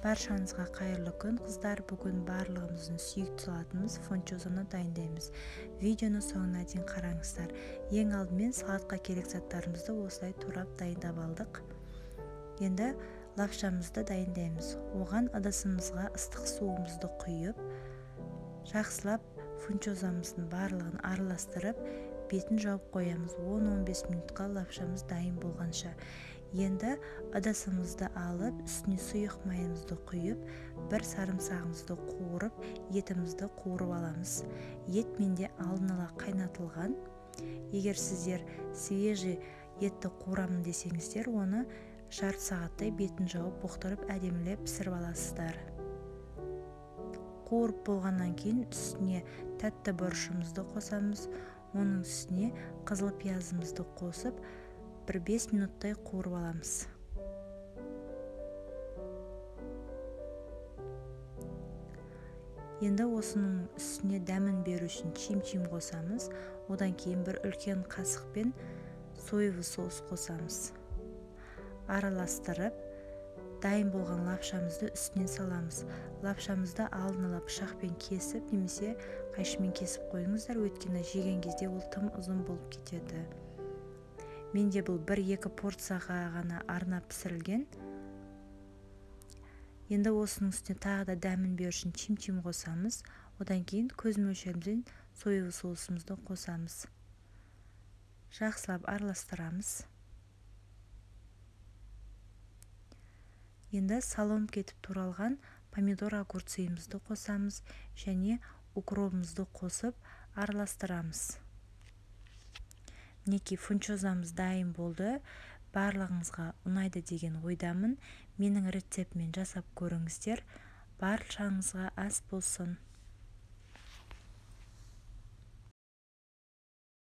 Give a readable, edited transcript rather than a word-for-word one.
Баршаңызға қайырлы күн, қыздар. Бүгін барлығымыздың сүйікті салатымыз фунчозаны дайындаймыз. Видеоны соңына дейін қараңыздар. Ең алдымен салатқа керек заттарымызды осылай турап дайындап алдық. Енді лапшамызды дайындаймыз. Оған ыдысымызға ыстық суымызды құйып, жақсылап фунчозамыздың барлығын араластырып, бетін жауып қоямыз. 10-15 минутқа лапшамыз дайын болғанша. Енді ыдысымызды алып, үстіне сұйық майымызды құйып, бір сарымсағымызды қуырып, етімізді қуырып аламыз. Ет менде алдын ала қайнатылған. Егер сіздер свежий етті қуырамын десеңіздер, оны жарты сағаттай бетін жауып, бұқтырып, әдемілеп пісіріп аласыздар. Қуырып болғаннан кейін үстіне тәтті бұрышымызды қосамыз. Оның үстіне қызыл пиязымызды қосып, бір 5 минуттай қуырып аламыз. Енді осының үстіне дәмін беру үшін чим-чим қосамыз. Одан кейін бір үлкен қасықпен соевый соус қосамыз. Араластырып, дайын болған лапшамызды үстінен саламыз. Лапшамызды алдын ала пышақпен кесіп, немесе қайшымен кесіп қойыңыздар, өйткені жеген кезде ол тым ұзын болып кетеді. Менде бұл 1-2 порцияға ғана арнап пісірілген. Енді осының үстіне тағы да дәмін беру үшін чим-чим қосамыз. Одан кейін көз мөлшерімізден соевый соусымызды қосамыз. Жақсылап араластырамыз. Енді салынып кетіп туралған помидор огурцымызды қосамыз және укропымызды қосып араластырамыз. Мінекей фунчозамыз дайын болды. Барлығыңызға ұнайды деген ойдамын. Менің рецептіммен жасап көріңіздер. Баршаңызға ас болсын.